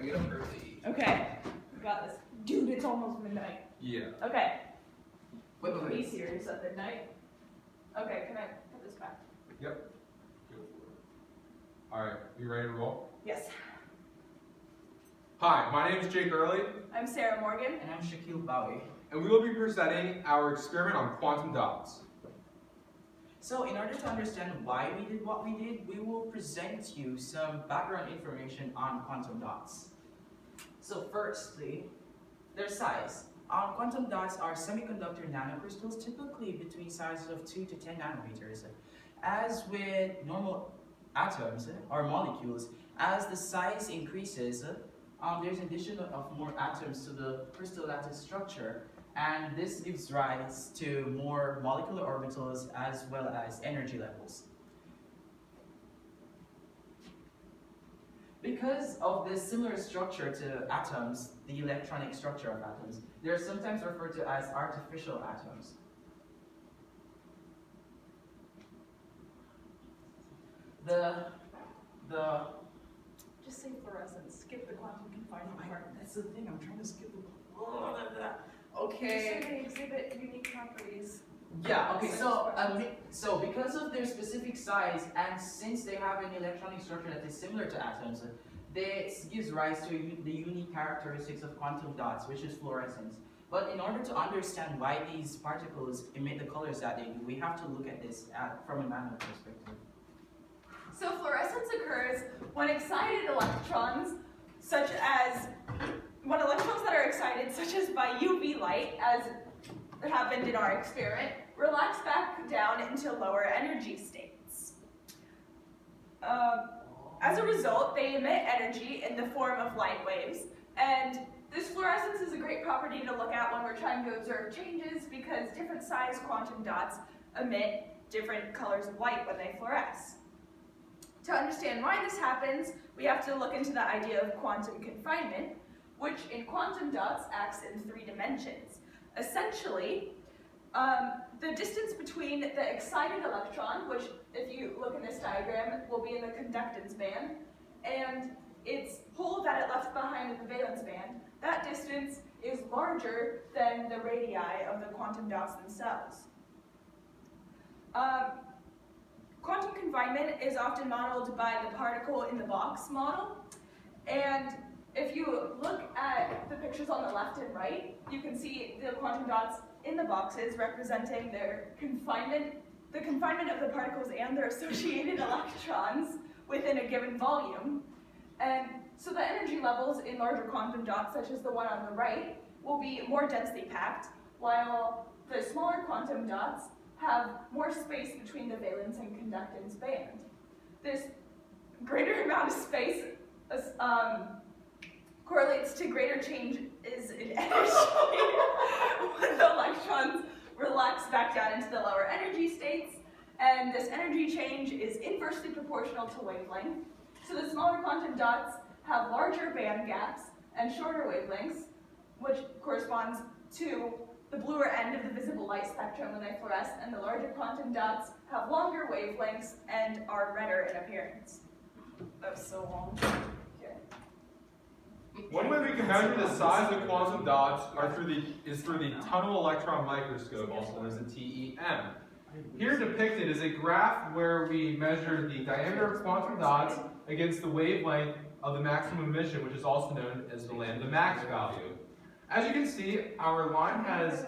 gotta get up early. Okay, we got this. Dude, it's almost midnight. Yeah. Okay. Wait. Be serious at midnight. Okay, can I put this back? Yep. Go for it. Alright, you ready to roll? Yes. Hi, my name is Jake Early, I'm Sarah Morgan. And I'm Shaquille Bowie. and we will be presenting our experiment on quantum dots. So in order to understand why we did what we did, we will present you some background information on quantum dots. So firstly, their size. Quantum dots are semiconductor nanocrystals, typically between sizes of 2 to 10 nanometers. As with normal atoms or molecules, as the size increases, there's addition of more atoms to the crystal lattice structure, and this gives rise to more molecular orbitals as well as energy levels. Because of this similar structure to atoms, the electronic structure of atoms, they're sometimes referred to as artificial atoms. Just say fluorescence. Skip the quantum confinement part. That's the thing, I'm trying to skip the... Just Okay. say they exhibit unique properties. Yeah, okay, so because of their specific size, and since they have an electronic structure that is similar to atoms, this gives rise to the unique characteristics of quantum dots, which is fluorescence. But in order to understand why these particles emit the colors that they do, we have to look at this from a nano perspective. So fluorescence occurs when excited electrons, when electrons that are excited, such as by UV light, as happened in our experiment, relax back down into lower energy states. As a result, they emit energy in the form of light waves, and this fluorescence is a great property to look at when we're trying to observe changes because different size quantum dots emit different colors of light when they fluoresce. To understand why this happens, we have to look into the idea of quantum confinement, which in quantum dots acts in 3 dimensions. Essentially, the distance between the excited electron, which if you look in this diagram, will be in the conductance band, and its hole that it left behind in the valence band, that distance is larger than the radii of the quantum dots themselves. Quantum confinement is often modeled by the particle in the box model, and if you look at the pictures on the left and right, you can see the quantum dots in the boxes representing their confinement, the confinement of the particles and their associated electrons within a given volume. And so the energy levels in larger quantum dots, such as the one on the right, will be more densely packed, while the smaller quantum dots have more space between the valence and conductance band. This greater amount of space correlates to greater changes in energy when the electrons relax back down into the lower energy states, and this energy change is inversely proportional to wavelength. So the smaller quantum dots have larger band gaps and shorter wavelengths, which corresponds to the bluer end of the visible light spectrum when they fluoresce, and the larger quantum dots have longer wavelengths and are redder in appearance. That was so long. Okay. One way we can measure the size of quantum dots is through the tunnel electron microscope, also known as the TEM. Here depicted is a graph where we measure the diameter of quantum dots against the wavelength of the maximum emission, which is also known as the lambda max value. As you can see, our line has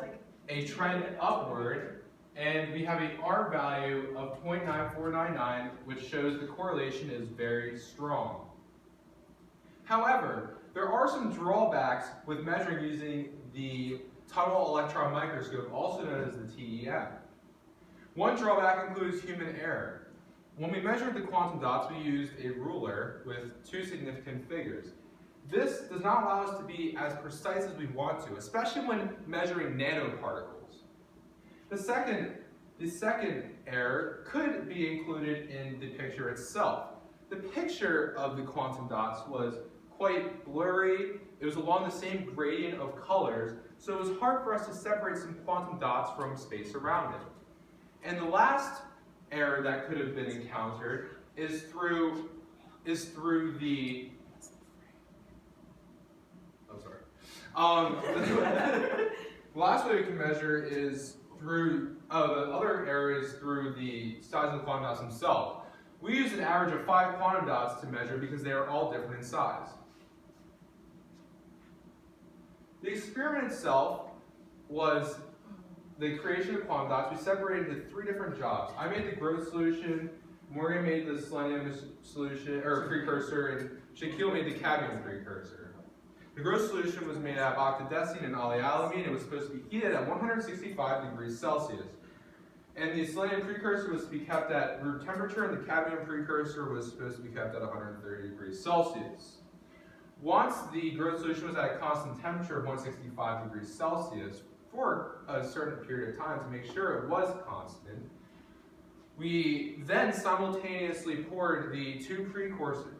a trend upward, and we have a R value of 0.9499, which shows the correlation is very strong. However, there are some drawbacks with measuring using the tunnel electron microscope, also known as the TEM. One drawback includes human error. When we measured the quantum dots, we used a ruler with 2 significant figures. This does not allow us to be as precise as we want to, especially when measuring nanoparticles. The second error could be included in the picture itself. The picture of the quantum dots was quite blurry. It was along the same gradient of colors, so it was hard for us to separate some quantum dots from space around it. And the last error that could have been encountered is through the The last way we can measure is through the other areas through the size of the quantum dots themselves. We use an average of 5 quantum dots to measure because they are all different in size. The experiment itself was the creation of quantum dots. We separated into 3 different jobs. I made the growth solution, Morgan made the selenium solution or precursor, and Shaquille made the cadmium precursor. The growth solution was made out of octadecene and olyalamine. It was supposed to be heated at 165 degrees Celsius. And the selenium precursor was to be kept at room temperature, and the cadmium precursor was supposed to be kept at 130 degrees Celsius. Once the growth solution was at a constant temperature of 165 degrees Celsius for a certain period of time to make sure it was constant, we then simultaneously poured the 2 precursors